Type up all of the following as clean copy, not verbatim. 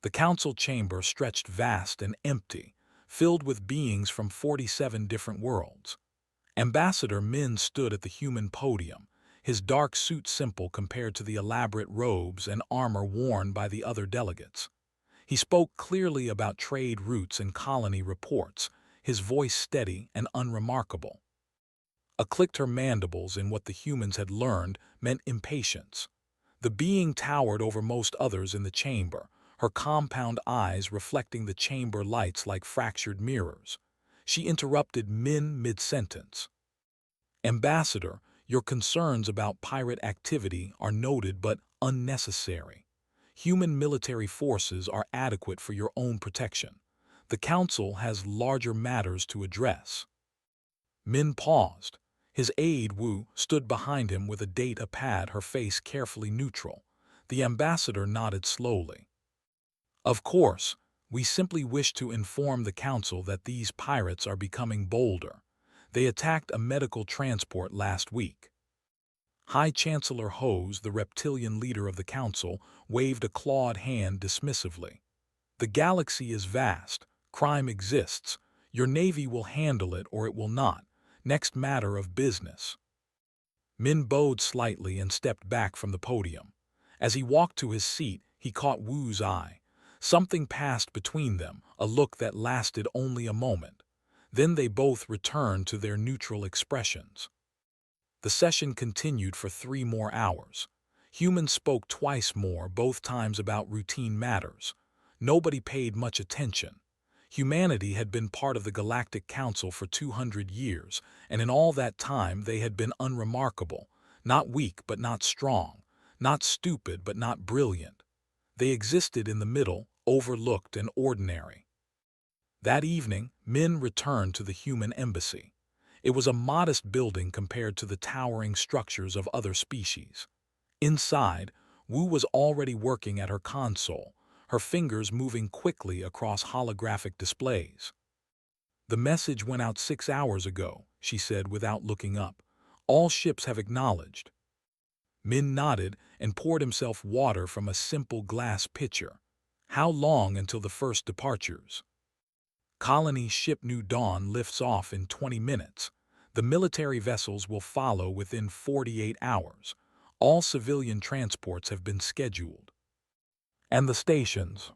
The council chamber stretched vast and empty, filled with beings from 47 different worlds. Ambassador Min stood at the human podium, his dark suit simple compared to the elaborate robes and armor worn by the other delegates. He spoke clearly about trade routes and colony reports, his voice steady and unremarkable. Clicked her mandibles in what the humans had learned meant impatience. The being towered over most others in the chamber, her compound eyes reflecting the chamber lights like fractured mirrors. She interrupted Min mid-sentence. Ambassador, your concerns about pirate activity are noted but unnecessary. Human military forces are adequate for your own protection. The Council has larger matters to address. Min paused. His aide Wu stood behind him with a data pad, her face carefully neutral. The ambassador nodded slowly. Of course, we simply wish to inform the Council that these pirates are becoming bolder. They attacked a medical transport last week. High Chancellor Hose, the reptilian leader of the Council, waved a clawed hand dismissively. The galaxy is vast. Crime exists. Your navy will handle it or it will not. Next matter of business. Min bowed slightly and stepped back from the podium. As he walked to his seat, he caught Wu's eye. Something passed between them, a look that lasted only a moment. Then they both returned to their neutral expressions. The session continued for 3 more hours. Humans spoke twice more, both times about routine matters. Nobody paid much attention. Humanity had been part of the Galactic Council for 200 years, and in all that time they had been unremarkable, not weak but not strong, not stupid but not brilliant. They existed in the middle, overlooked and ordinary. That evening, Min returned to the human embassy. It was a modest building compared to the towering structures of other species. Inside, Wu was already working at her console, her fingers moving quickly across holographic displays. The message went out 6 hours ago, she said without looking up. All ships have acknowledged. Min nodded and poured himself water from a simple glass pitcher. How long until the first departures? Colony ship New Dawn lifts off in 20 minutes. The military vessels will follow within 48 hours. All civilian transports have been scheduled. And the stations?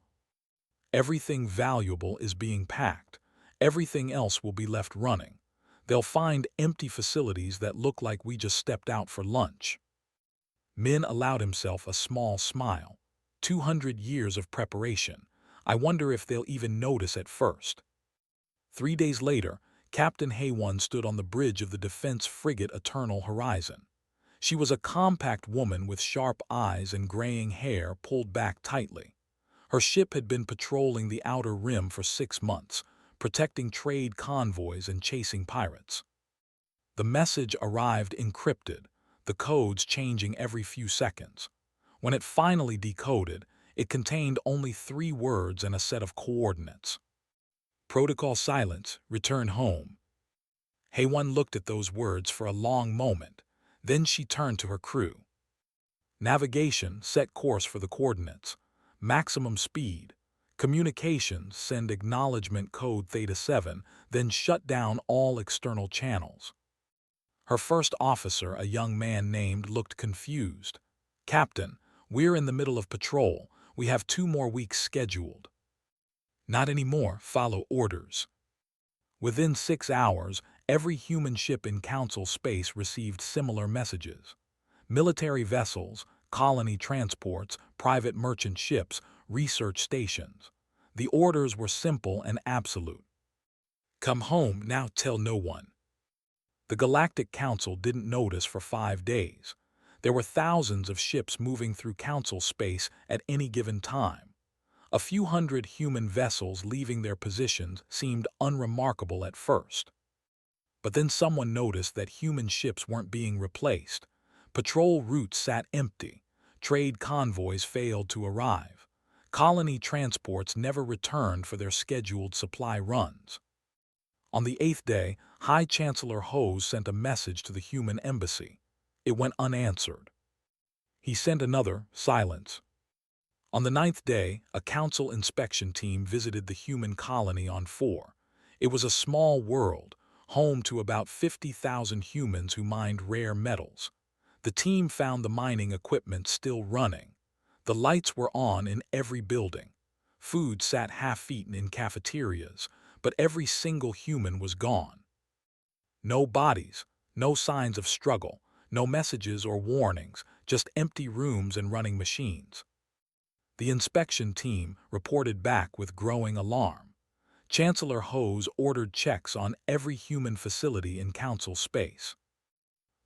Everything valuable is being packed. Everything else will be left running. They'll find empty facilities that look like we just stepped out for lunch. Min allowed himself a small smile. 200 years of preparation. I wonder if they'll even notice at first. 3 days later, Captain Haywon stood on the bridge of the defense frigate Eternal Horizon. She was a compact woman with sharp eyes and graying hair pulled back tightly. Her ship had been patrolling the outer rim for 6 months, protecting trade convoys and chasing pirates. The message arrived encrypted, the codes changing every few seconds. When it finally decoded, it contained only 3 words and a set of coordinates. Protocol silence, return home. Haywon looked at those words for a long moment. Then she turned to her crew. Navigation, set course for the coordinates. Maximum speed. Communications, send acknowledgement code Theta 7, then shut down all external channels. Her first officer, a young man named, looked confused. Captain, we're in the middle of patrol. We have 2 more weeks scheduled. Not anymore, follow orders. Within 6 hours, every human ship in Council space received similar messages. Military vessels, colony transports, private merchant ships, research stations. The orders were simple and absolute. Come home, now tell no one. The Galactic Council didn't notice for 5 days. There were thousands of ships moving through Council space at any given time. A few hundred human vessels leaving their positions seemed unremarkable at first. But then someone noticed that human ships weren't being replaced. Patrol routes sat empty. Trade convoys failed to arrive. Colony transports never returned for their scheduled supply runs. On the 8th day, High Chancellor Hose sent a message to the human embassy. It went unanswered. He sent another, silence. On the ninth day, a council inspection team visited the human colony on 4. It was a small world, home to about 50,000 humans who mined rare metals. The team found the mining equipment still running. The lights were on in every building. Food sat half-eaten in cafeterias, but every single human was gone. No bodies, no signs of struggle, no messages or warnings, just empty rooms and running machines. The inspection team reported back with growing alarm. Chancellor Hose ordered checks on every human facility in council space.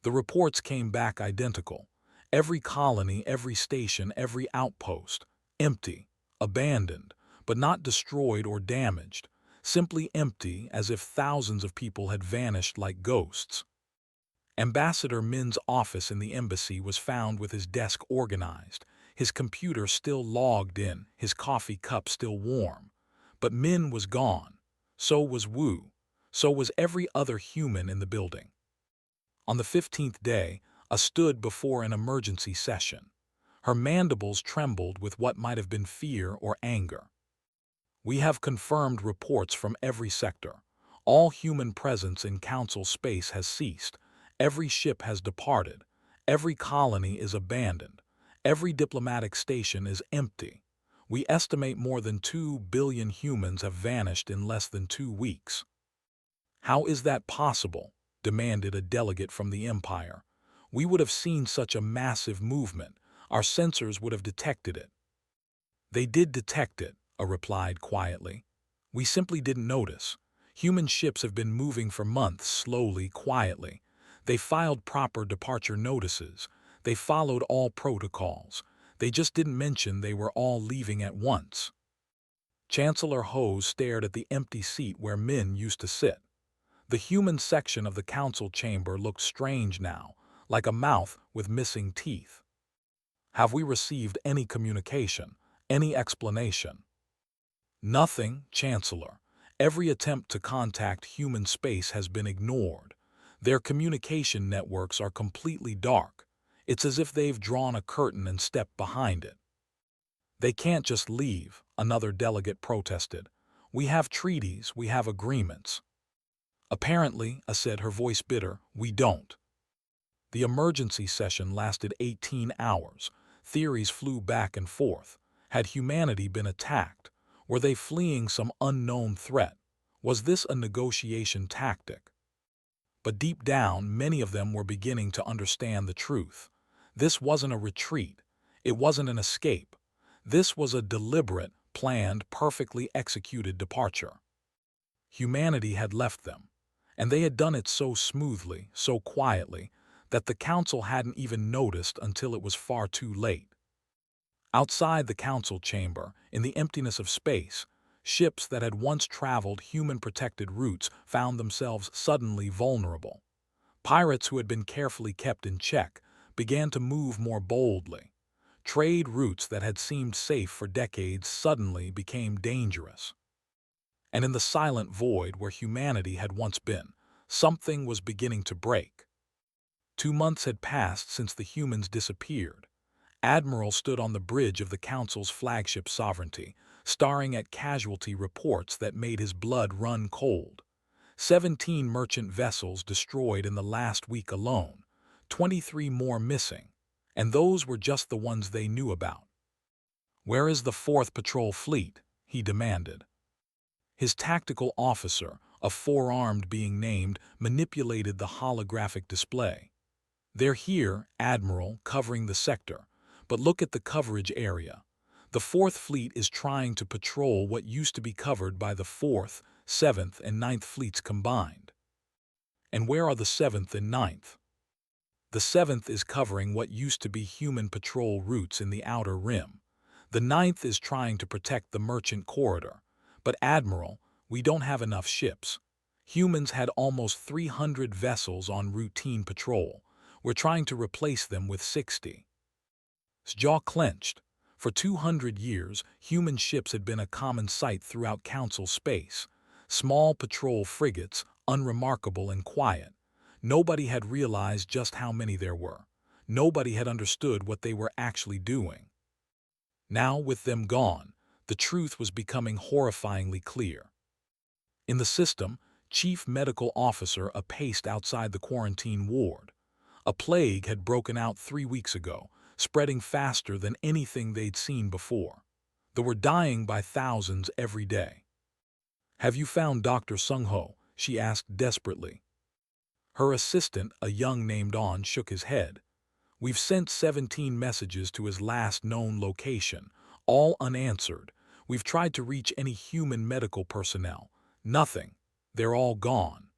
The reports came back identical. Every colony, every station, every outpost, empty, abandoned, but not destroyed or damaged, simply empty as if thousands of people had vanished like ghosts. Ambassador Min's office in the embassy was found with his desk organized, his computer still logged in, his coffee cup still warm. But Min was gone. So was Wu. So was every other human in the building. On the 15th day, A stood before an emergency session. Her mandibles trembled with what might have been fear or anger. We have confirmed reports from every sector. All human presence in council space has ceased. Every ship has departed. Every colony is abandoned. Every diplomatic station is empty. We estimate more than 2 billion humans have vanished in less than 2 weeks. How is that possible? Demanded a delegate from the Empire. We would have seen such a massive movement. Our sensors would have detected it. They did detect it, A replied quietly. We simply didn't notice. Human ships have been moving for months, slowly, quietly. They filed proper departure notices. They followed all protocols. They just didn't mention they were all leaving at once. Chancellor Hose stared at the empty seat where Min used to sit. The human section of the council chamber looked strange now, like a mouth with missing teeth. Have we received any communication, any explanation? Nothing, Chancellor. Every attempt to contact human space has been ignored. Their communication networks are completely dark. It's as if they've drawn a curtain and stepped behind it. They can't just leave, another delegate protested. We have treaties, we have agreements. Apparently, said, her voice bitter, we don't. The emergency session lasted 18 hours. Theories flew back and forth. Had humanity been attacked? Were they fleeing some unknown threat? Was this a negotiation tactic? But deep down, many of them were beginning to understand the truth. This wasn't a retreat. It wasn't an escape. This was a deliberate, planned, perfectly executed departure. Humanity had left them, and they had done it so smoothly, so quietly, that the council hadn't even noticed until it was far too late. Outside the council chamber, in the emptiness of space, ships that had once traveled human-protected routes found themselves suddenly vulnerable. Pirates who had been carefully kept in check began to move more boldly. Trade routes that had seemed safe for decades suddenly became dangerous. And in the silent void where humanity had once been, something was beginning to break. 2 months had passed since the humans disappeared. Admiral stood on the bridge of the Council's flagship Sovereignty, staring at casualty reports that made his blood run cold. 17 merchant vessels destroyed in the last week alone, 23 more missing, and those were just the ones they knew about. Where is the 4th Patrol Fleet? He demanded. His tactical officer, a 4-armed being named, manipulated the holographic display. They're here, Admiral, covering the sector, but look at the coverage area. The 4th Fleet is trying to patrol what used to be covered by the 4th, 7th, and 9th Fleets combined. And where are the 7th and 9th? The 7th is covering what used to be human patrol routes in the outer rim. The 9th is trying to protect the merchant corridor. But Admiral, we don't have enough ships. Humans had almost 300 vessels on routine patrol. We're trying to replace them with 60. His jaw clenched. For 200 years, human ships had been a common sight throughout Council space. Small patrol frigates, unremarkable and quiet. Nobody had realized just how many there were. Nobody had understood what they were actually doing. Now, with them gone, the truth was becoming horrifyingly clear. In the system, Chief Medical Officer paced outside the quarantine ward. A plague had broken out 3 weeks ago, spreading faster than anything they'd seen before. They were dying by thousands every day. "Have you found Dr. Sung-ho?" she asked desperately. Her assistant, a young named On, shook his head. "We've sent 17 messages to his last known location, all unanswered. We've tried to reach any human medical personnel. Nothing. They're all gone."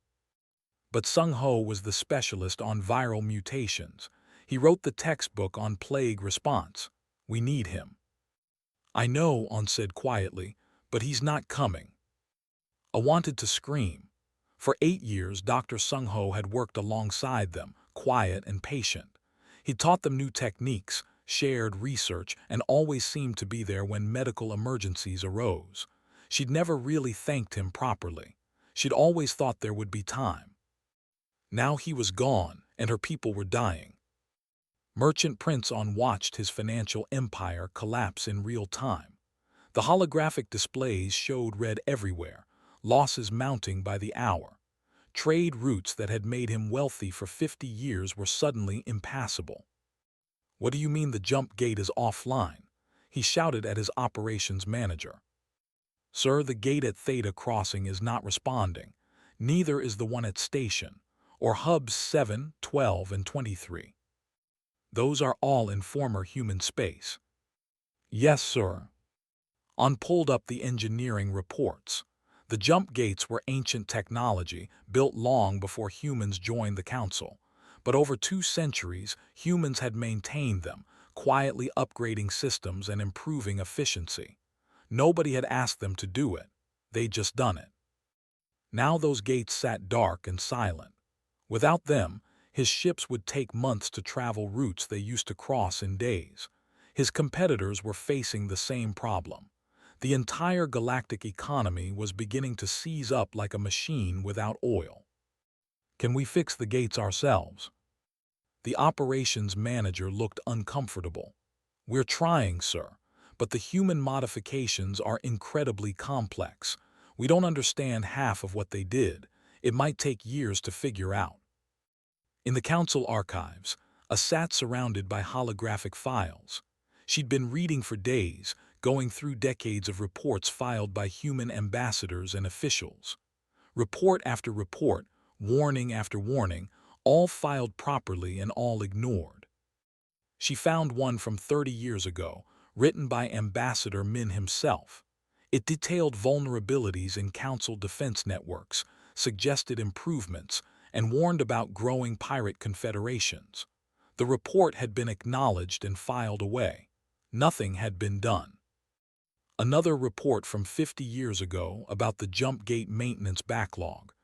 But Sung-ho was the specialist on viral mutations. He wrote the textbook on plague response. "We need him." "I know," On said quietly, "but he's not coming." I wanted to scream. For 8 years, Dr. Sung-ho had worked alongside them, quiet and patient. He taught them new techniques, shared research, and always seemed to be there when medical emergencies arose. She'd never really thanked him properly. She'd always thought there would be time. Now he was gone, and her people were dying. Merchant Prince On watched his financial empire collapse in real time. The holographic displays showed red everywhere, losses mounting by the hour. Trade routes that had made him wealthy for 50 years were suddenly impassable. "What do you mean the jump gate is offline?" he shouted at his operations manager. "Sir, the gate at Theta Crossing is not responding. Neither is the one at Station, or Hubs 7, 12, and 23. Those are all in former human space." "Yes, sir." On pulled up the engineering reports. The jump gates were ancient technology, built long before humans joined the Council. But over 2 centuries, humans had maintained them, quietly upgrading systems and improving efficiency. Nobody had asked them to do it. They'd just done it. Now those gates sat dark and silent. Without them, his ships would take months to travel routes they used to cross in days. His competitors were facing the same problem. The entire galactic economy was beginning to seize up like a machine without oil. "Can we fix the gates ourselves?" The operations manager looked uncomfortable. "We're trying, sir, but the human modifications are incredibly complex. We don't understand half of what they did. It might take years to figure out." In the council archives, sat surrounded by holographic files. She'd been reading for days, going through decades of reports filed by human ambassadors and officials. Report after report, warning after warning, all filed properly and all ignored. She found one from 30 years ago, written by Ambassador Min himself. It detailed vulnerabilities in Council defense networks, suggested improvements, and warned about growing pirate confederations. The report had been acknowledged and filed away. Nothing had been done. Another report from 50 years ago about the jump gate maintenance backlog.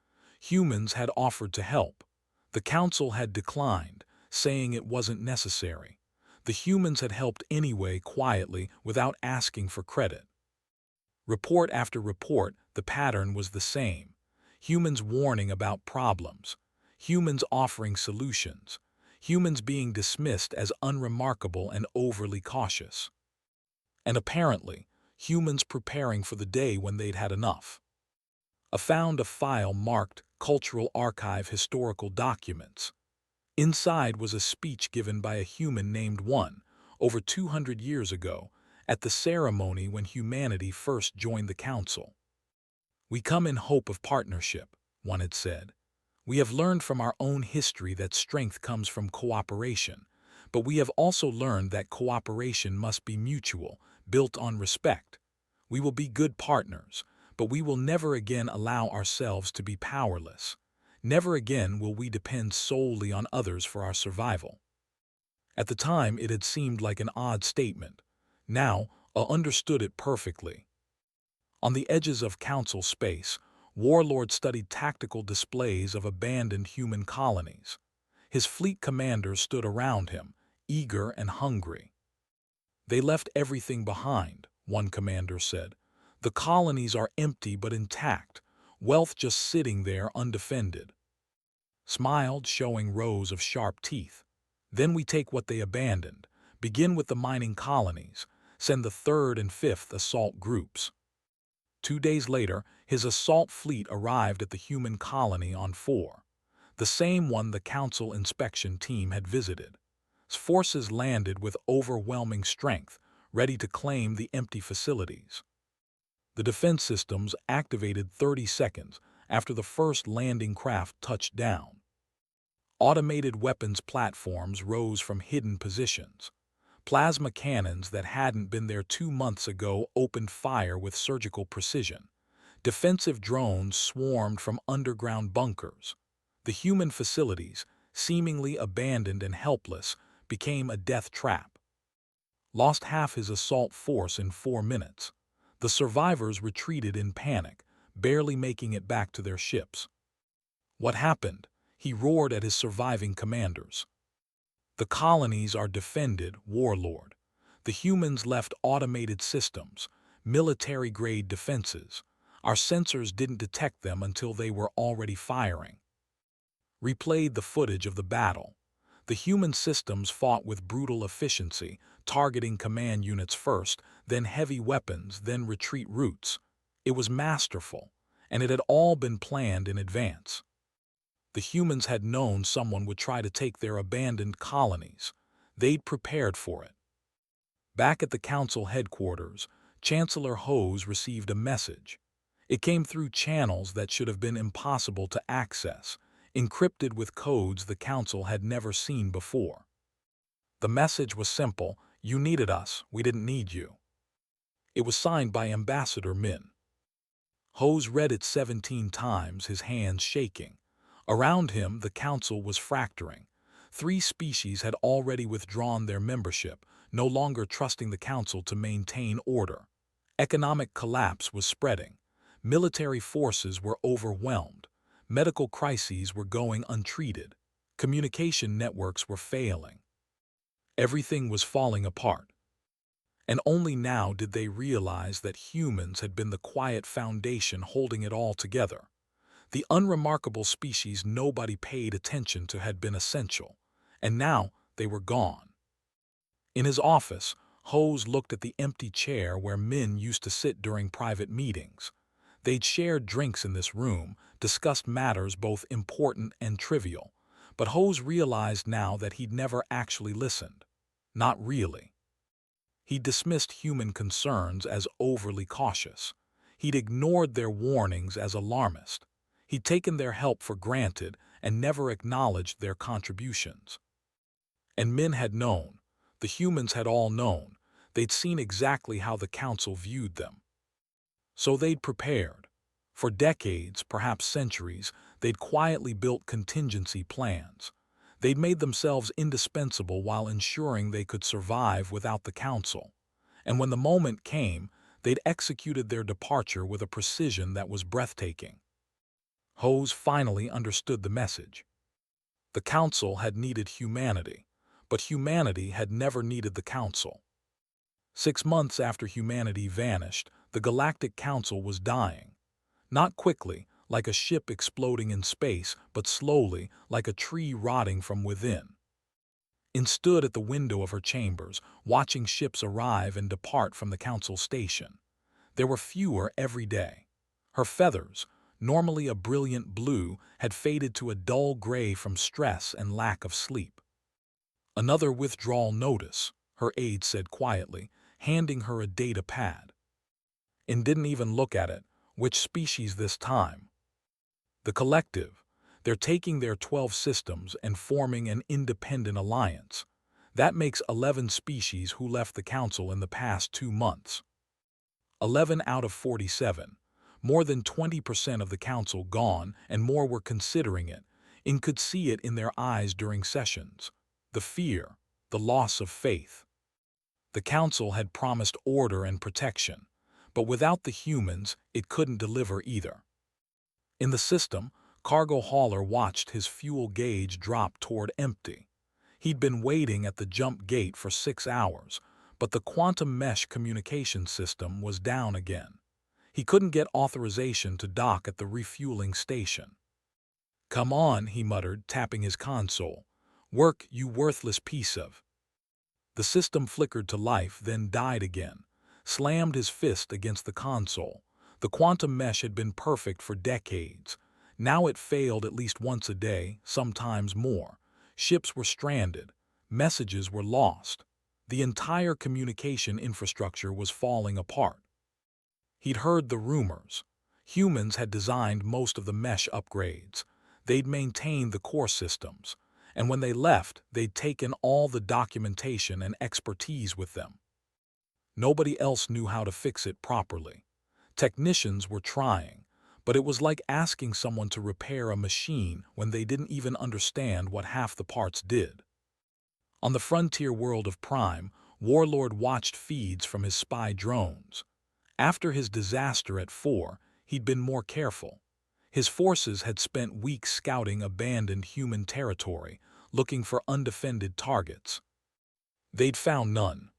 Humans had offered to help. The Council had declined, saying it wasn't necessary. The humans had helped anyway quietly without asking for credit. Report after report, the pattern was the same. Humans warning about problems. Humans offering solutions. Humans being dismissed as unremarkable and overly cautious. And apparently, humans preparing for the day when they'd had enough. I found a file marked Cultural Archive Historical Documents. Inside was a speech given by a human named One, over 200 years ago, at the ceremony when humanity first joined the Council. "We come in hope of partnership," One had said. "We have learned from our own history that strength comes from cooperation, but we have also learned that cooperation must be mutual, built on respect. We will be good partners, but we will never again allow ourselves to be powerless. Never again will we depend solely on others for our survival." At the time, it had seemed like an odd statement. Now, I understood it perfectly. On the edges of Council space, Warlord studied tactical displays of abandoned human colonies. His fleet commanders stood around him, eager and hungry. "They left everything behind," one commander said. "The colonies are empty but intact, wealth just sitting there undefended." Smiled, showing rows of sharp teeth. "Then we take what they abandoned, begin with the mining colonies, send the 3rd and 5th assault groups. 2 days later, his assault fleet arrived at the human colony on 4, the same one the Council inspection team had visited. His forces landed with overwhelming strength, ready to claim the empty facilities. The defense systems activated 30 seconds after the first landing craft touched down. Automated weapons platforms rose from hidden positions. Plasma cannons that hadn't been there 2 months ago opened fire with surgical precision. Defensive drones swarmed from underground bunkers. The human facilities, seemingly abandoned and helpless, became a death trap. Lost half his assault force in 4 minutes. The survivors retreated in panic, barely making it back to their ships. What happened? He roared at his surviving commanders. The colonies are defended, warlord. The humans left automated systems, military-grade defenses. Our sensors didn't detect them until they were already firing. Replayed the footage of the battle. The human systems fought with brutal efficiency, targeting command units first, then heavy weapons, then retreat routes. It was masterful, and it had all been planned in advance. The humans had known someone would try to take their abandoned colonies. They'd prepared for it. Back at the Council headquarters, Chancellor Hose received a message. It came through channels that should have been impossible to access, encrypted with codes the Council had never seen before. The message was simple: "You needed us, we didn't need you." It was signed by Ambassador Min. Hose read it 17 times, his hands shaking. Around him, the Council was fracturing. 3 species had already withdrawn their membership, no longer trusting the Council to maintain order. Economic collapse was spreading. Military forces were overwhelmed. Medical crises were going untreated. Communication networks were failing. Everything was falling apart. And only now did they realize that humans had been the quiet foundation holding it all together. The unremarkable species nobody paid attention to had been essential, and now they were gone. In his office, Hose looked at the empty chair where Min used to sit during private meetings. They'd shared drinks in this room, discussed matters both important and trivial, but Hose realized now that he'd never actually listened. Not really. He dismissed human concerns as overly cautious. He'd ignored their warnings as alarmist. He'd taken their help for granted and never acknowledged their contributions. And Min had known. The humans had all known. They'd seen exactly how the Council viewed them. So they'd prepared. For decades, perhaps centuries, they'd quietly built contingency plans. They'd made themselves indispensable while ensuring they could survive without the Council. And when the moment came, they'd executed their departure with a precision that was breathtaking. Hose finally understood the message. The Council had needed humanity, but humanity had never needed the Council. 6 months after humanity vanished, the Galactic Council was dying. Not quickly, like a ship exploding in space, but slowly, like a tree rotting from within. In stood at the window of her chambers, watching ships arrive and depart from the Council station. There were fewer every day. Her feathers, normally a brilliant blue, had faded to a dull gray from stress and lack of sleep. "Another withdrawal notice," her aide said quietly, handing her a data pad. And didn't even look at it. "Which species this time?" "The Collective. They're taking their 12 systems and forming an independent alliance. That makes 11 species who left the Council in the past 2 months. 11 out of 47. More than 20% of the Council gone, and more were considering it, and could see it in their eyes during sessions. The fear, the loss of faith. The Council had promised order and protection, but without the humans, it couldn't deliver either." In the system, Cargo Hauler watched his fuel gauge drop toward empty. He'd been waiting at the jump gate for 6 hours, but the quantum mesh communication system was down again. He couldn't get authorization to dock at the refueling station. "Come on," he muttered, tapping his console. "Work, you worthless piece of—" The system flickered to life, then died again, slammed his fist against the console. The quantum mesh had been perfect for decades. Now it failed at least once a day, sometimes more. Ships were stranded. Messages were lost. The entire communication infrastructure was falling apart. He'd heard the rumors. Humans had designed most of the mesh upgrades. They'd maintained the core systems. And when they left, they'd taken all the documentation and expertise with them. Nobody else knew how to fix it properly. Technicians were trying, but it was like asking someone to repair a machine when they didn't even understand what half the parts did. On the frontier world of Prime, Warlord watched feeds from his spy drones. After his disaster at 4, he'd been more careful. His forces had spent weeks scouting abandoned human territory, looking for undefended targets. They'd found none.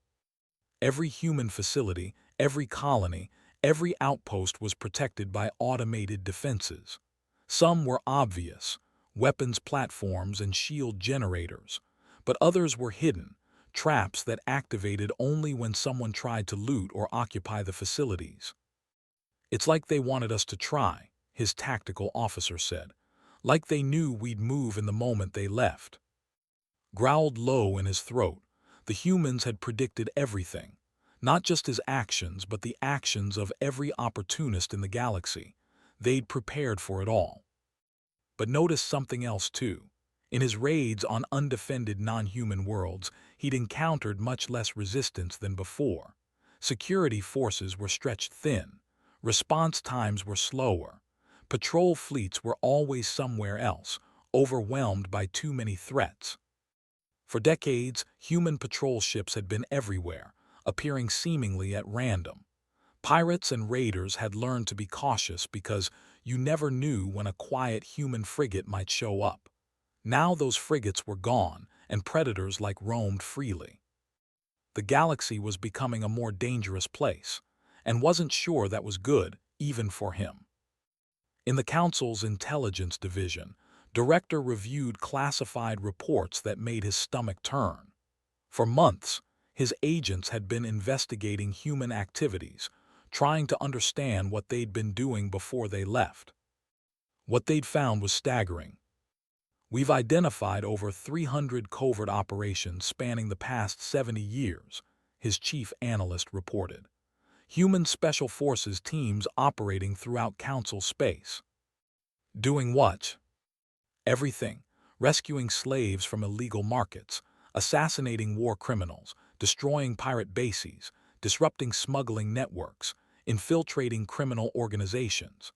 Every human facility, every colony, every outpost was protected by automated defenses. Some were obvious, weapons platforms and shield generators, but others were hidden, traps that activated only when someone tried to loot or occupy the facilities. "It's like they wanted us to try," his tactical officer said. "Like they knew we'd move in the moment they left." Growled low in his throat, the humans had predicted everything, not just his actions but the actions of every opportunist in the galaxy. They'd prepared for it all. But notice something else too. In his raids on undefended non-human worlds, he'd encountered much less resistance than before. Security forces were stretched thin. Response times were slower. Patrol fleets were always somewhere else, overwhelmed by too many threats. For decades, human patrol ships had been everywhere, appearing seemingly at random. Pirates and raiders had learned to be cautious because you never knew when a quiet human frigate might show up. Now those frigates were gone, and predators roamed freely. The galaxy was becoming a more dangerous place, and wasn't sure that was good, even for him. In the Council's Intelligence Division, Director reviewed classified reports that made his stomach turn. For months, his agents had been investigating human activities, trying to understand what they'd been doing before they left. What they'd found was staggering. "We've identified over 300 covert operations spanning the past 70 years, his chief analyst reported. Human Special Forces teams operating throughout Council space. Doing what? Everything. Rescuing slaves from illegal markets, assassinating war criminals, destroying pirate bases, disrupting smuggling networks, infiltrating criminal organizations."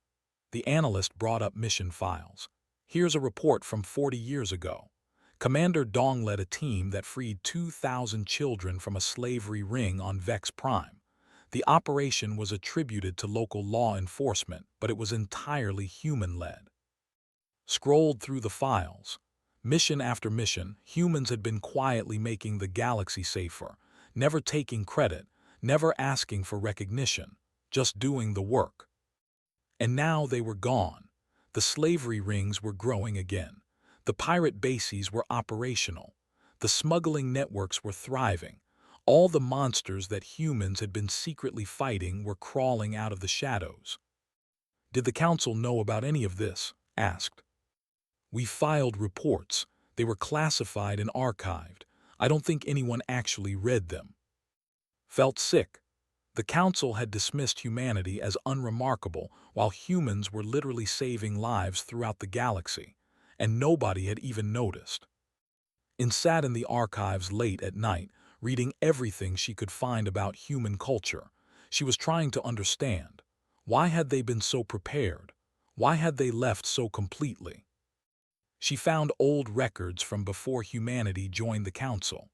The analyst brought up mission files. "Here's a report from 40 years ago. Commander Dong led a team that freed 2,000 children from a slavery ring on Vex Prime. The operation was attributed to local law enforcement, but it was entirely human-led." Scrolled through the files. Mission after mission, humans had been quietly making the galaxy safer, never taking credit, never asking for recognition, just doing the work. And now they were gone. The slavery rings were growing again. The pirate bases were operational. The smuggling networks were thriving. All the monsters that humans had been secretly fighting were crawling out of the shadows. "Did the Council know about any of this?" asked. "We filed reports. They were classified and archived. I don't think anyone actually read them." Felt sick. The Council had dismissed humanity as unremarkable while humans were literally saving lives throughout the galaxy, and nobody had even noticed. Sat in the archives late at night, reading everything she could find about human culture. She was trying to understand. Why had they been so prepared? Why had they left so completely? She found old records from before humanity joined the Council.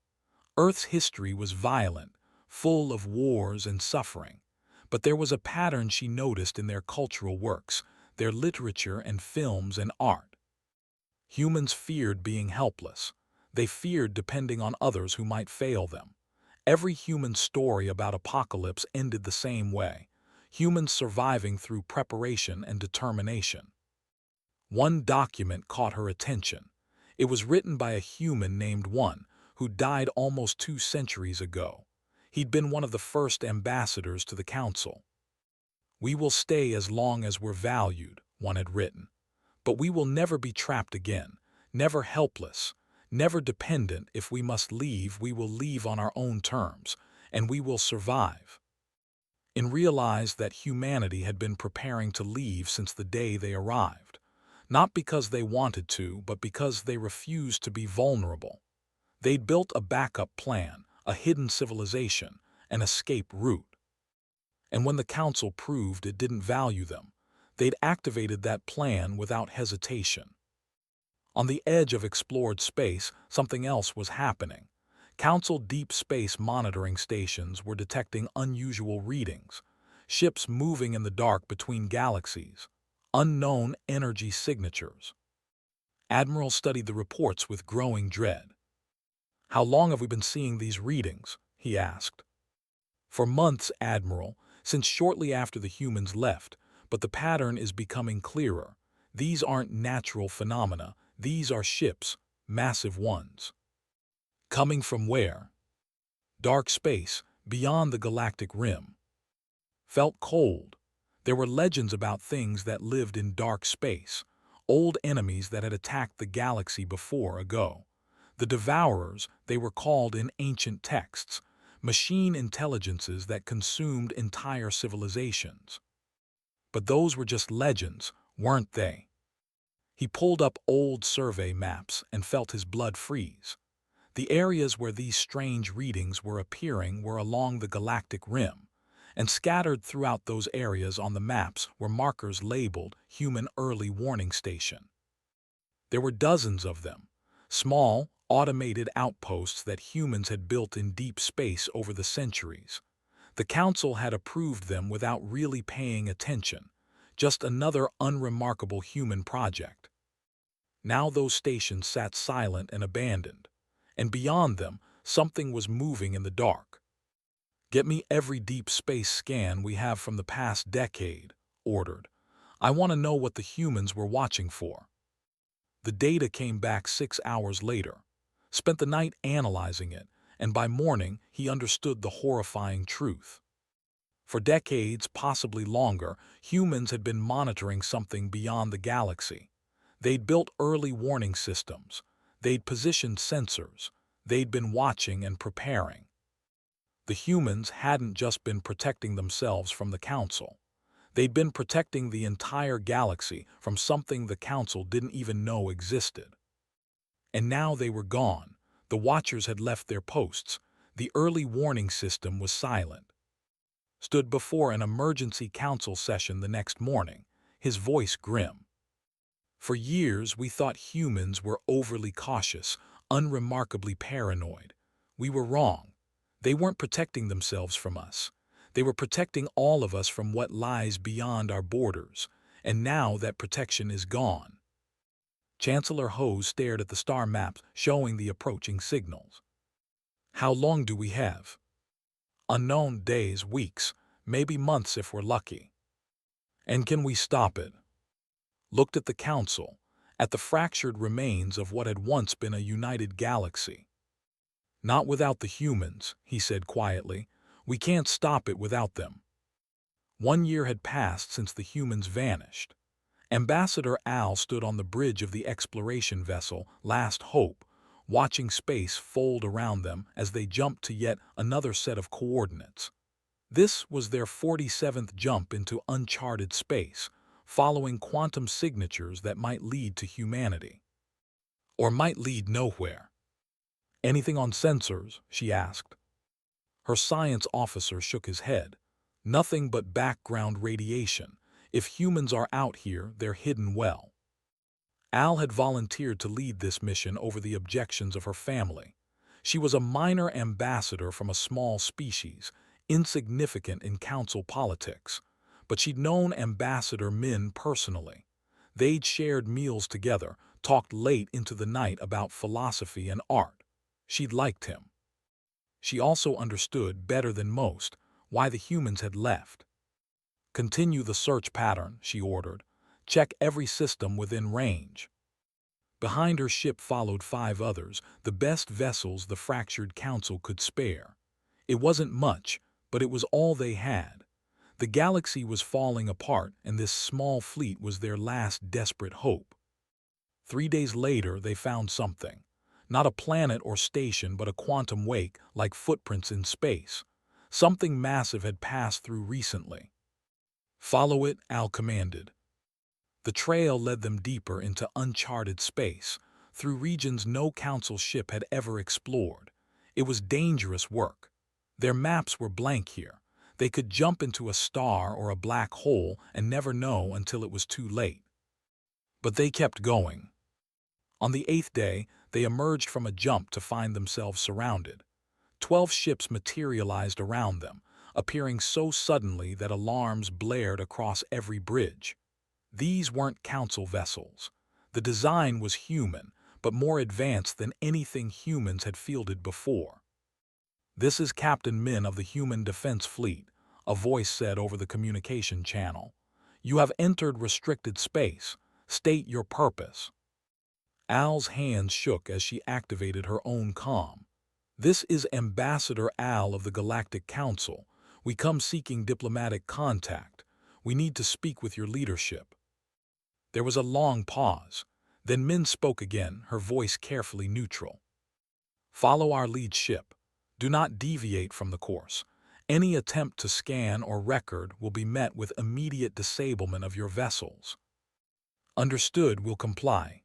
Earth's history was violent, full of wars and suffering. But there was a pattern she noticed in their cultural works, their literature and films and art. Humans feared being helpless. They feared depending on others who might fail them. Every human story about apocalypse ended the same way, humans surviving through preparation and determination. One document caught her attention. It was written by a human named One, who died almost 2 centuries ago. He'd been one of the first ambassadors to the Council. "We will stay as long as we're valued," one had written. "But we will never be trapped again, never helpless, never dependent. If we must leave, we will leave on our own terms, and we will survive." And realized that humanity had been preparing to leave since the day they arrived, not because they wanted to, but because they refused to be vulnerable. They'd built a backup plan, a hidden civilization, an escape route. And when the Council proved it didn't value them, they'd activated that plan without hesitation. On the edge of explored space, something else was happening. Council deep space monitoring stations were detecting unusual readings, ships moving in the dark between galaxies, unknown energy signatures. Admiral studied the reports with growing dread. "How long have we been seeing these readings?" he asked. "For months, Admiral, since shortly after the humans left, but the pattern is becoming clearer. These aren't natural phenomena, these are ships, massive ones." "Coming from where?" "Dark space, beyond the galactic rim." Felt cold. There were legends about things that lived in dark space, old enemies that had attacked the galaxy before ago. The Devourers, they were called in ancient texts, machine intelligences that consumed entire civilizations. But those were just legends, weren't they? He pulled up old survey maps and felt his blood freeze. The areas where these strange readings were appearing were along the galactic rim, and scattered throughout those areas on the maps were markers labeled Human Early Warning Station. There were dozens of them, small, automated outposts that humans had built in deep space over the centuries. The Council had approved them without really paying attention, just another unremarkable human project. Now those stations sat silent and abandoned, and beyond them, something was moving in the dark. "Get me every deep space scan we have from the past decade," ordered. "I want to know what the humans were watching for." The data came back 6 hours later. Spent the night analyzing it, and by morning he understood the horrifying truth. For decades, possibly longer, humans had been monitoring something beyond the galaxy. They'd built early warning systems. They'd positioned sensors. They'd been watching and preparing. The humans hadn't just been protecting themselves from the Council. They'd been protecting the entire galaxy from something the Council didn't even know existed. And now they were gone. The Watchers had left their posts. The early warning system was silent. Stood before an emergency council session the next morning, his voice grim. "For years we thought humans were overly cautious, unremarkably paranoid. We were wrong. They weren't protecting themselves from us. They were protecting all of us from what lies beyond our borders, and now that protection is gone." Chancellor Hose stared at the star maps showing the approaching signals. "How long do we have?" "Unknown, days, weeks, maybe months if we're lucky." "And can we stop it?" Looked at the Council, at the fractured remains of what had once been a united galaxy. "Not without the humans," he said quietly. "We can't stop it without them." 1 year had passed since the humans vanished. Ambassador Al stood on the bridge of the exploration vessel Last Hope, watching space fold around them as they jumped to yet another set of coordinates. This was their 47th jump into uncharted space, following quantum signatures that might lead to humanity. Or might lead nowhere. "Anything on sensors?" she asked. Her science officer shook his head. "Nothing but background radiation. If humans are out here, they're hidden well." Al had volunteered to lead this mission over the objections of her family. She was a minor ambassador from a small species, insignificant in council politics, but she'd known Ambassador Min personally. They'd shared meals together, talked late into the night about philosophy and art. She'd liked him. She also understood, better than most, why the humans had left. "Continue the search pattern," she ordered. "Check every system within range." Behind her ship followed 5 others, the best vessels the fractured council could spare. It wasn't much, but it was all they had. The galaxy was falling apart, and this small fleet was their last desperate hope. 3 days later, they found something. Not a planet or station, but a quantum wake, like footprints in space. Something massive had passed through recently. "Follow it," Al commanded. The trail led them deeper into uncharted space, through regions no council ship had ever explored. It was dangerous work. Their maps were blank here. They could jump into a star or a black hole and never know until it was too late. But they kept going. On the 8th day, they emerged from a jump to find themselves surrounded. 12 ships materialized around them, appearing so suddenly that alarms blared across every bridge. These weren't council vessels. The design was human, but more advanced than anything humans had fielded before. "This is Captain Min of the Human Defense Fleet," a voice said over the communication channel. "You have entered restricted space. State your purpose." Al's hands shook as she activated her own comm. "This is Ambassador Al of the Galactic Council. We come seeking diplomatic contact. We need to speak with your leadership." There was a long pause. Then Min spoke again, her voice carefully neutral. "Follow our lead ship. Do not deviate from the course. Any attempt to scan or record will be met with immediate disablement of your vessels." "Understood, we'll comply."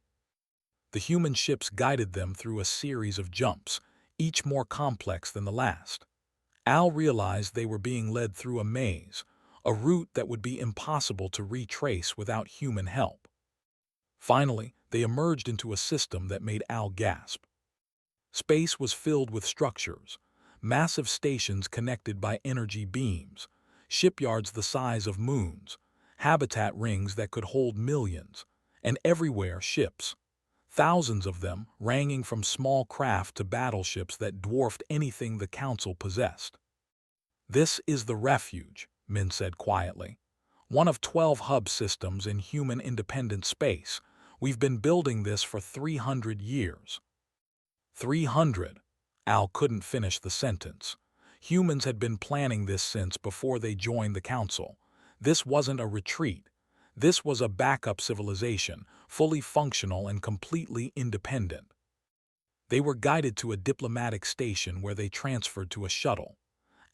The human ships guided them through a series of jumps, each more complex than the last. Al realized they were being led through a maze, a route that would be impossible to retrace without human help. Finally, they emerged into a system that made Al gasp. Space was filled with structures, massive stations connected by energy beams, shipyards the size of moons, habitat rings that could hold millions, and everywhere ships. Thousands of them, ranging from small craft to battleships that dwarfed anything the Council possessed. "This is the refuge," Min said quietly. "One of 12 hub systems in human independent space. We've been building this for 300 years. 300. Al couldn't finish the sentence. Humans had been planning this since before they joined the Council. This wasn't a retreat. This was a backup civilization, fully functional and completely independent. They were guided to a diplomatic station where they transferred to a shuttle.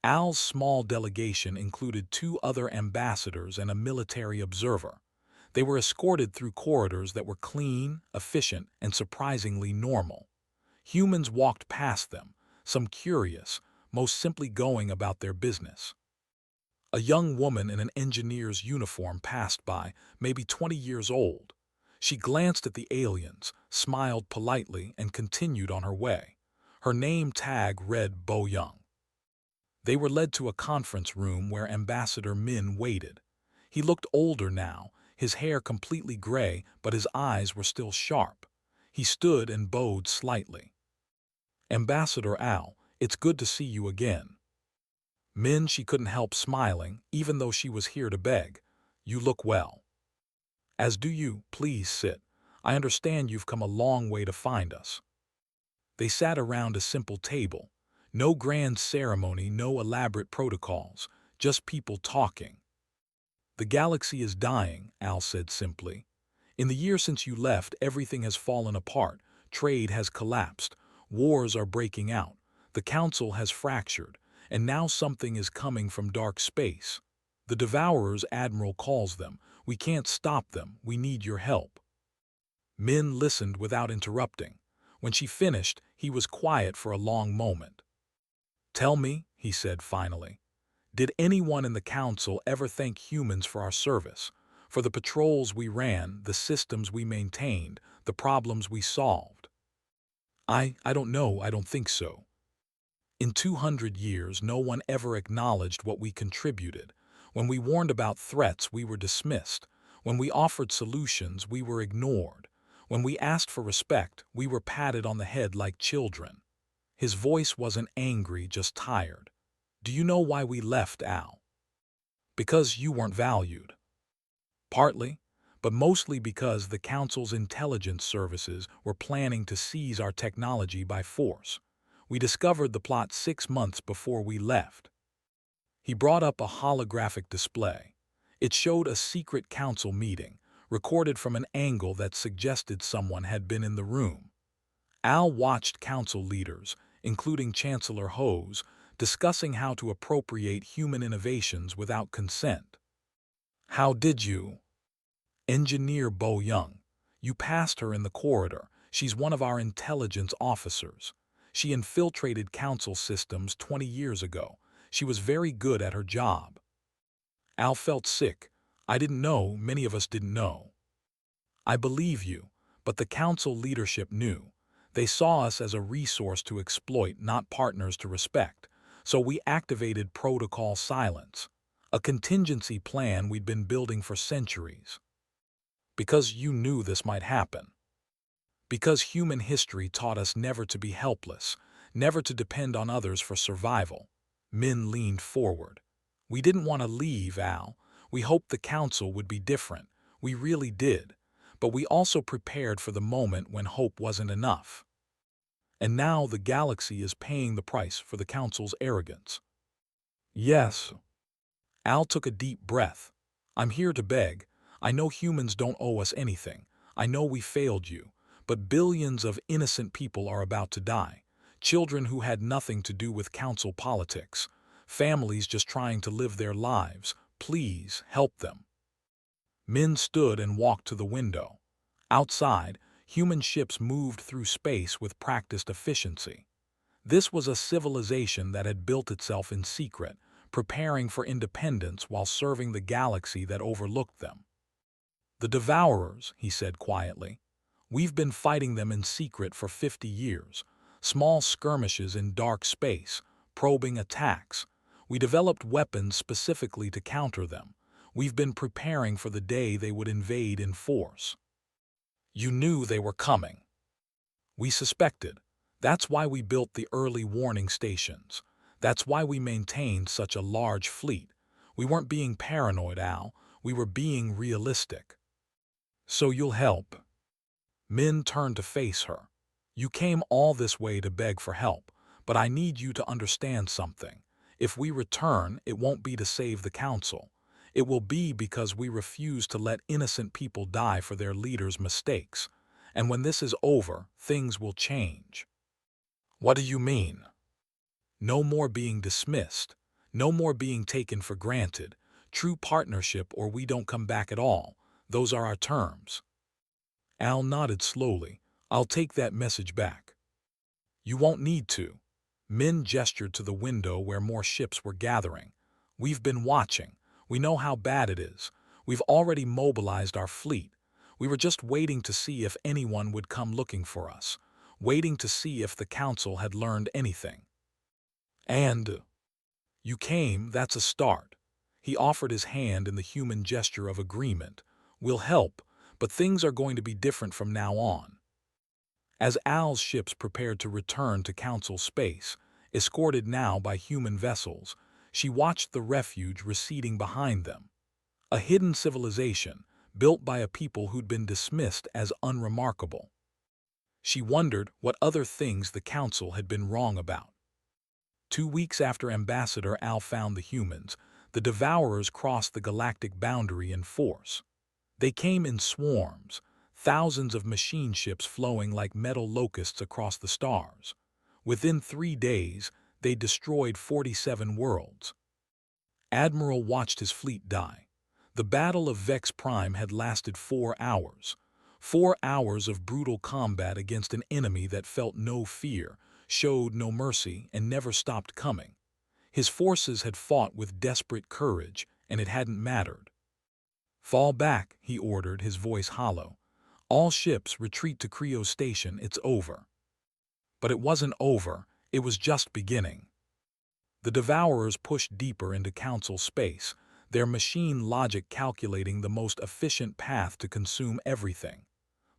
Al's small delegation included 2 other ambassadors and a military observer. They were escorted through corridors that were clean, efficient, and surprisingly normal. Humans walked past them, some curious, most simply going about their business. A young woman in an engineer's uniform passed by, maybe 20 years old. She glanced at the aliens, smiled politely, and continued on her way. Her name tag read Bo Young. They were led to a conference room where Ambassador Min waited. He looked older now, his hair completely gray, but his eyes were still sharp. He stood and bowed slightly. "Ambassador Al, it's good to see you again." Min, she couldn't help smiling, even though she was here to beg. "You look well." "As do you. Please sit. I understand you've come a long way to find us." They sat around a simple table. No grand ceremony, no elaborate protocols, just people talking. "The galaxy is dying," Al said simply. "In the year since you left, everything has fallen apart. Trade has collapsed. Wars are breaking out. The Council has fractured. And now something is coming from dark space. The Devourers, Admiral calls them. We can't stop them. We need your help." Min listened without interrupting. When she finished, he was quiet for a long moment. "Tell me," he said finally, "did anyone in the Council ever thank humans for our service? For the patrols we ran, the systems we maintained, the problems we solved?" I don't know. I don't think so. In 200 years, no one ever acknowledged what we contributed. When we warned about threats, we were dismissed. When we offered solutions, we were ignored. When we asked for respect, we were patted on the head like children. His voice wasn't angry, just tired. "Do you know why we left, Al?" "Because you weren't valued." "Partly, but mostly because the Council's intelligence services were planning to seize our technology by force. We discovered the plot 6 months before we left. He brought up a holographic display. It showed a secret council meeting, recorded from an angle that suggested someone had been in the room. Al watched council leaders, including Chancellor Hose, discussing how to appropriate human innovations without consent. "How did you?" "Engineer Bo Young. You passed her in the corridor. She's one of our intelligence officers. She infiltrated council systems 20 years ago. She was very good at her job." Al felt sick. "I didn't know, many of us didn't know." "I believe you, but the council leadership knew. They saw us as a resource to exploit, not partners to respect. So we activated Protocol Silence, a contingency plan we'd been building for centuries. Because you knew this might happen. Because human history taught us never to be helpless, never to depend on others for survival." Min leaned forward. "We didn't want to leave, Al. We hoped the council would be different. We really did. But we also prepared for the moment when hope wasn't enough. And now the galaxy is paying the price for the council's arrogance." "Yes." Al took a deep breath. "I'm here to beg. I know humans don't owe us anything. I know we failed you. But billions of innocent people are about to die. Children who had nothing to do with council politics. Families just trying to live their lives. Please, help them." Min stood and walked to the window. Outside, human ships moved through space with practiced efficiency. This was a civilization that had built itself in secret, preparing for independence while serving the galaxy that overlooked them. "The Devourers," he said quietly. "We've been fighting them in secret for 50 years. Small skirmishes in dark space, probing attacks. We developed weapons specifically to counter them. We've been preparing for the day they would invade in force." "You knew they were coming." "We suspected. That's why we built the early warning stations. That's why we maintained such a large fleet. We weren't being paranoid, Al. We were being realistic." "So you'll help?" Min turned to face her. "You came all this way to beg for help, but I need you to understand something. If we return, it won't be to save the council. It will be because we refuse to let innocent people die for their leaders' mistakes. And when this is over, things will change." "What do you mean?" "No more being dismissed. No more being taken for granted. True partnership or we don't come back at all. Those are our terms." Al nodded slowly. "I'll take that message back." "You won't need to." Min gestured to the window where more ships were gathering. "We've been watching. We know how bad it is. We've already mobilized our fleet. We were just waiting to see if anyone would come looking for us, waiting to see if the council had learned anything. And you came, that's a start." He offered his hand in the human gesture of agreement. "We'll help, but things are going to be different from now on." As Al's ships prepared to return to council space, escorted now by human vessels, she watched the refuge receding behind them. A hidden civilization, built by a people who'd been dismissed as unremarkable. She wondered what other things the council had been wrong about. 2 weeks after Ambassador Al found the humans, the Devourers crossed the galactic boundary in force. They came in swarms, thousands of machine ships flowing like metal locusts across the stars. Within 3 days, they destroyed 47 worlds. Admiral watched his fleet die. The Battle of Vex Prime had lasted 4 hours. 4 hours of brutal combat against an enemy that felt no fear, showed no mercy, and never stopped coming. His forces had fought with desperate courage, and it hadn't mattered. "Fall back," he ordered, his voice hollow. "All ships retreat to Creo Station, it's over." But it wasn't over, it was just beginning. The Devourers pushed deeper into council space, their machine logic calculating the most efficient path to consume everything.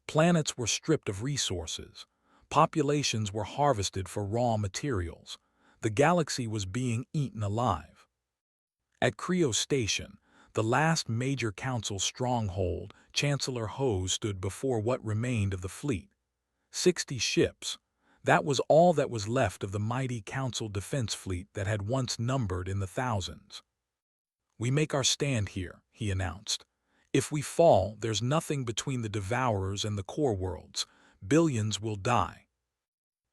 Planets were stripped of resources. Populations were harvested for raw materials. The galaxy was being eaten alive. At Creo Station, the last major council stronghold, Chancellor Ho stood before what remained of the fleet. 60 ships. That was all that was left of the mighty council defense fleet that had once numbered in the thousands. "We make our stand here," he announced. "If we fall, there's nothing between the Devourers and the core worlds. Billions will die."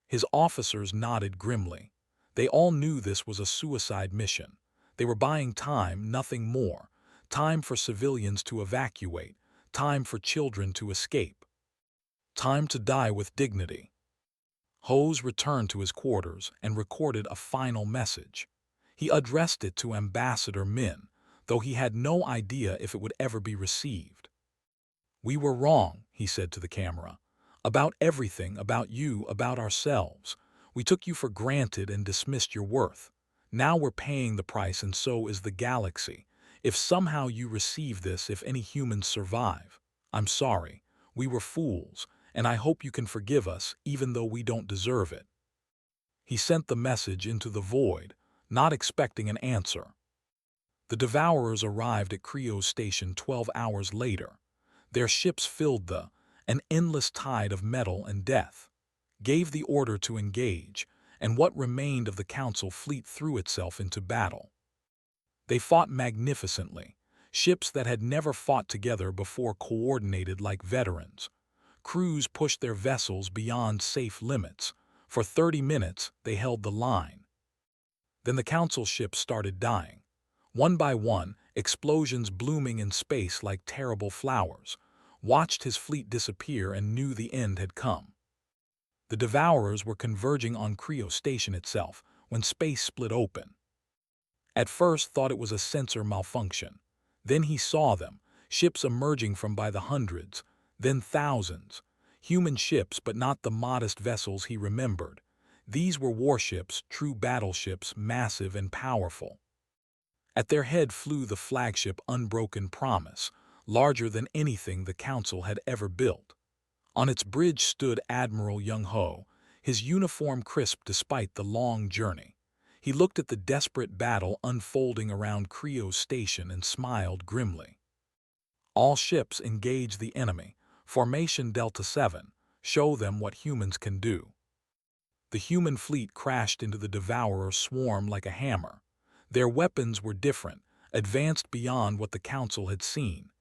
His officers nodded grimly. They all knew this was a suicide mission. They were buying time, nothing more. Time for civilians to evacuate. Time for children to escape. Time to die with dignity. Hose returned to his quarters and recorded a final message. He addressed it to Ambassador Min, though he had no idea if it would ever be received. "We were wrong," he said to the camera. "About everything, about you, about ourselves. We took you for granted and dismissed your worth. Now we're paying the price, and so is the galaxy. If somehow you receive this, if any humans survive, I'm sorry. We were fools, and I hope you can forgive us, even though we don't deserve it." He sent the message into the void, not expecting an answer. The Devourers arrived at Creo Station 12 hours later. Their ships filled an endless tide of metal and death, gave the order to engage, and what remained of the Council fleet threw itself into battle. They fought magnificently. Ships that had never fought together before coordinated like veterans. Crews pushed their vessels beyond safe limits. For 30 minutes, they held the line. Then the Council ships started dying. One by one, explosions blooming in space like terrible flowers. Watched his fleet disappear and knew the end had come. The Devourers were converging on Creo Station itself when space split open. At first thought it was a sensor malfunction. Then he saw them, ships emerging from by the hundreds, then thousands. Human ships, but not the modest vessels he remembered. These were warships, true battleships, massive and powerful. At their head flew the flagship Unbroken Promise, larger than anything the Council had ever built. On its bridge stood Admiral Young-ho, his uniform crisp despite the long journey. He looked at the desperate battle unfolding around Creo Station and smiled grimly. "All ships engage the enemy. Formation Delta 7. Show them what humans can do." The human fleet crashed into the Devourer swarm like a hammer. Their weapons were different, advanced beyond what the Council had seen.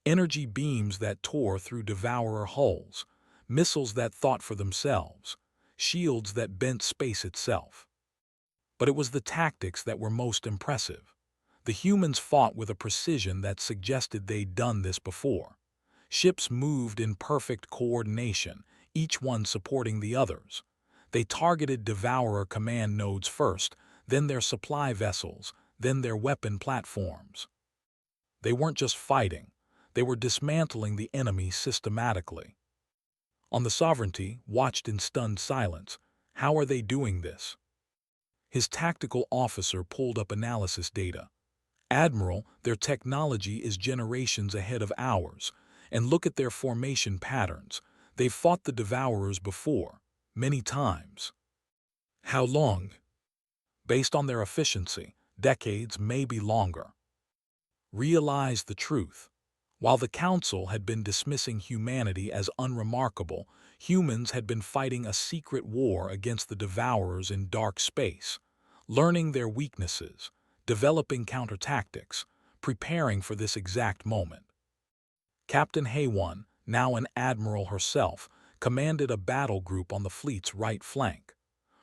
Energy beams that tore through Devourer hulls, missiles that thought for themselves, shields that bent space itself. But it was the tactics that were most impressive. The humans fought with a precision that suggested they'd done this before. Ships moved in perfect coordination, each one supporting the others. They targeted Devourer command nodes first, then their supply vessels, then their weapon platforms. They weren't just fighting. They were dismantling the enemy systematically. On the Sovereignty watched in stunned silence. How are they doing this? His tactical officer pulled up analysis data. "Admiral, their technology is generations ahead of ours. And look at their formation patterns. They've fought the Devourers before, many times." "How long?" "Based on their efficiency, decades, maybe longer." Realize the truth. While the Council had been dismissing humanity as unremarkable, humans had been fighting a secret war against the Devourers in dark space, learning their weaknesses, developing counter-tactics, preparing for this exact moment. Captain Haewon, now an admiral herself, commanded a battle group on the fleet's right flank.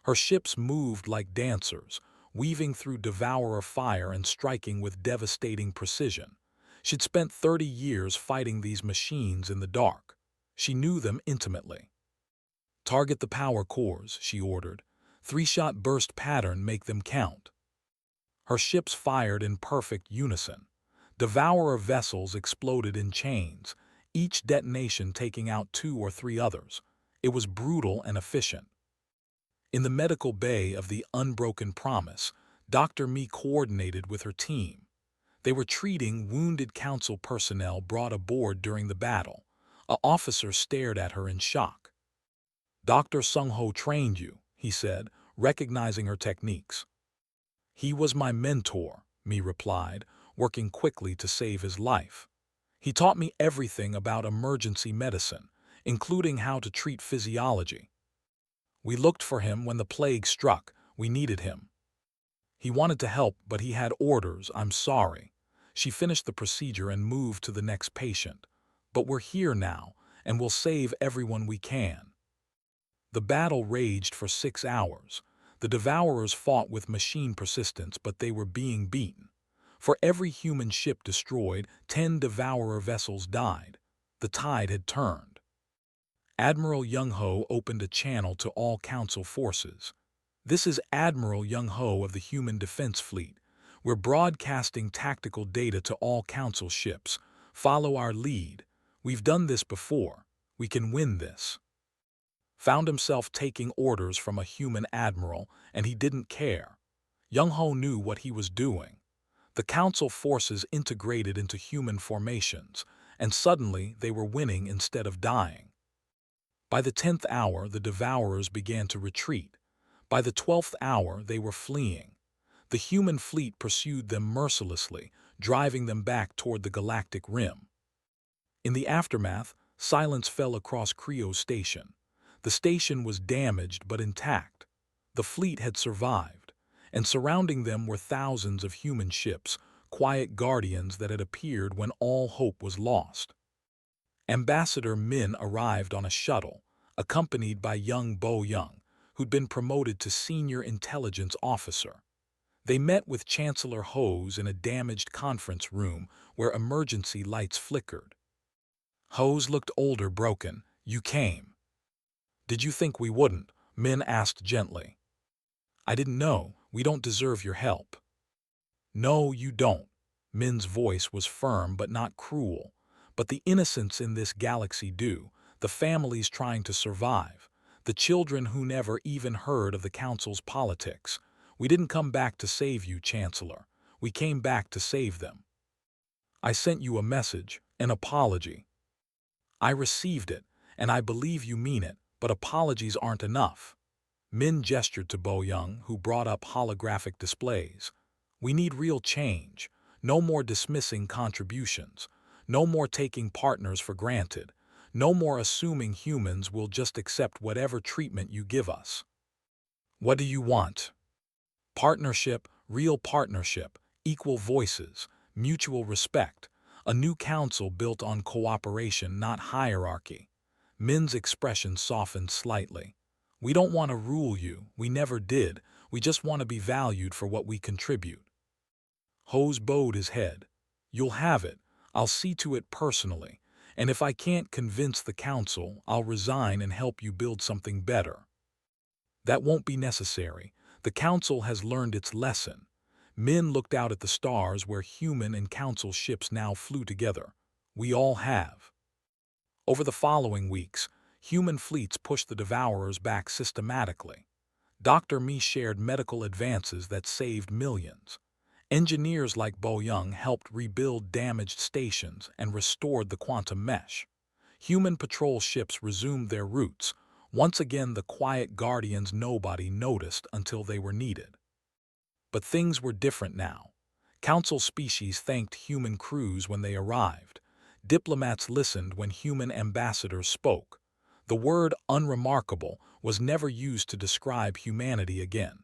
Her ships moved like dancers, weaving through Devourer fire and striking with devastating precision. She'd spent 30 years fighting these machines in the dark. She knew them intimately. "Target the power cores," she ordered. 3-shot burst pattern, make them count." Her ships fired in perfect unison. Devourer vessels exploded in chains, each detonation taking out 2 or 3 others. It was brutal and efficient. In the medical bay of the Unbroken Promise, Dr. Mi coordinated with her team. They were treating wounded Council personnel brought aboard during the battle. An officer stared at her in shock. "Dr. Sung-ho trained you," he said, recognizing her techniques. "He was my mentor," Mi replied. working quickly to save his life. He taught me everything about emergency medicine, including how to treat physiology. We looked for him when the plague struck. We needed him. He wanted to help, but he had orders. I'm sorry. She finished the procedure and moved to the next patient. But we're here now, and we'll save everyone we can. The battle raged for 6 hours. The Devourers fought with machine persistence, but they were being beaten. For every human ship destroyed, 10 Devourer vessels died. The tide had turned. Admiral Young-Ho opened a channel to all Council forces. This is Admiral Young-Ho of the Human Defense Fleet. We're broadcasting tactical data to all Council ships. Follow our lead. We've done this before. We can win this. Found himself taking orders from a human admiral, and he didn't care. Young-Ho knew what he was doing. The Council forces integrated into human formations, and suddenly they were winning instead of dying. By the 10th hour, the Devourers began to retreat. By the 12th hour, they were fleeing. The human fleet pursued them mercilessly, driving them back toward the Galactic Rim. In the aftermath, silence fell across Creo's station. The station was damaged but intact. The fleet had survived, and surrounding them were thousands of human ships, quiet guardians that had appeared when all hope was lost. Ambassador Min arrived on a shuttle, accompanied by young Bo Young, who'd been promoted to senior intelligence officer. They met with Chancellor Hose in a damaged conference room where emergency lights flickered. Hose looked older, broken. You came. Did you think we wouldn't? Min asked gently. I didn't know. We don't deserve your help. No, you don't. Min's voice was firm but not cruel. But the innocents in this galaxy do, the families trying to survive, the children who never even heard of the Council's politics. We didn't come back to save you, Chancellor. We came back to save them. I sent you a message, an apology. I received it, and I believe you mean it, but apologies aren't enough. Min gestured to Bo Young, who brought up holographic displays. We need real change. No more dismissing contributions. No more taking partners for granted. No more assuming humans will just accept whatever treatment you give us. What do you want? Partnership, real partnership, equal voices, mutual respect, a new council built on cooperation, not hierarchy. Min's expression softened slightly. We don't want to rule you, we never did, we just want to be valued for what we contribute. Hose bowed his head. You'll have it. I'll see to it personally, and if I can't convince the council, I'll resign and help you build something better. That won't be necessary. The council has learned its lesson. Min looked out at the stars where human and council ships now flew together. We all have. Over the following weeks, human fleets pushed the Devourers back systematically. Dr. Mi shared medical advances that saved millions. Engineers like Bo Young helped rebuild damaged stations and restored the quantum mesh. Human patrol ships resumed their routes. Once again, the quiet guardians nobody noticed until they were needed. But things were different now. Council species thanked human crews when they arrived. Diplomats listened when human ambassadors spoke. The word unremarkable was never used to describe humanity again.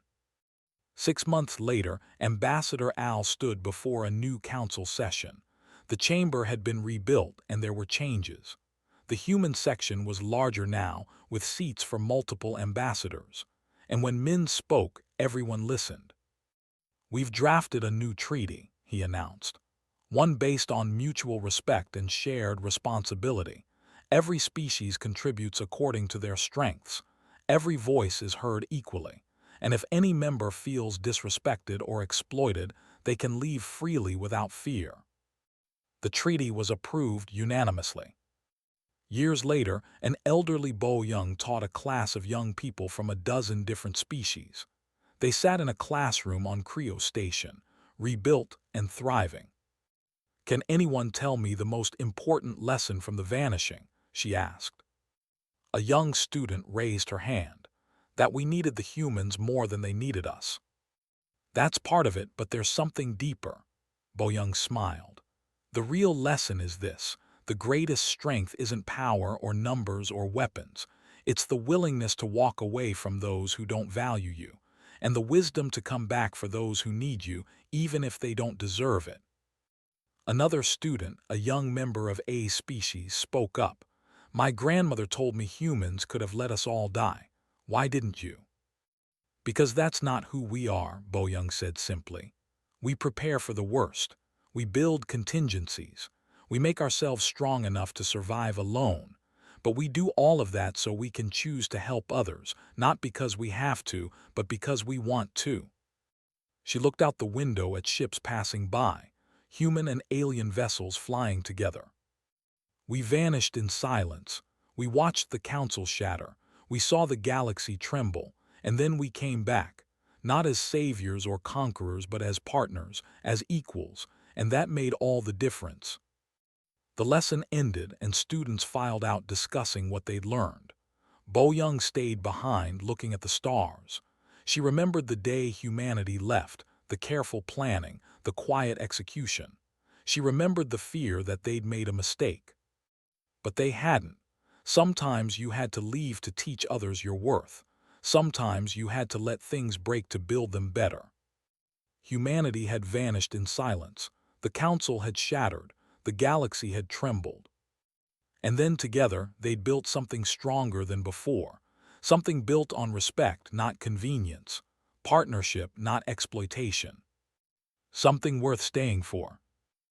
6 months later, Ambassador Al stood before a new council session. The chamber had been rebuilt and there were changes. The human section was larger now, with seats for multiple ambassadors. And when Min spoke, everyone listened. We've drafted a new treaty, he announced. One based on mutual respect and shared responsibility. Every species contributes according to their strengths. Every voice is heard equally. And if any member feels disrespected or exploited, they can leave freely without fear. The treaty was approved unanimously. Years later, an elderly Bo Young taught a class of young people from a dozen different species. They sat in a classroom on Creo Station, rebuilt and thriving. Can anyone tell me the most important lesson from the vanishing? She asked. A young student raised her hand. That we needed the humans more than they needed us. That's part of it, but there's something deeper. Bo-young smiled. The real lesson is this: the greatest strength isn't power or numbers or weapons. It's the willingness to walk away from those who don't value you, and the wisdom to come back for those who need you, even if they don't deserve it. Another student, a young member of A species, spoke up. My grandmother told me humans could have let us all die. Why didn't you? Because that's not who we are, Bo-young said simply. We prepare for the worst. We build contingencies. We make ourselves strong enough to survive alone. But we do all of that so we can choose to help others, not because we have to, but because we want to. She looked out the window at ships passing by, human and alien vessels flying together. We vanished in silence. We watched the council shatter. We saw the galaxy tremble. And then we came back, not as saviors or conquerors, but as partners, as equals, and that made all the difference. The lesson ended and students filed out discussing what they'd learned. Bo-young stayed behind looking at the stars. She remembered the day humanity left, the careful planning, the quiet execution. She remembered the fear that they'd made a mistake. But they hadn't. Sometimes you had to leave to teach others your worth. Sometimes you had to let things break to build them better. Humanity had vanished in silence. The council had shattered. The galaxy had trembled. And then together they'd built something stronger than before. Something built on respect, not convenience. Partnership, not exploitation. Something worth staying for.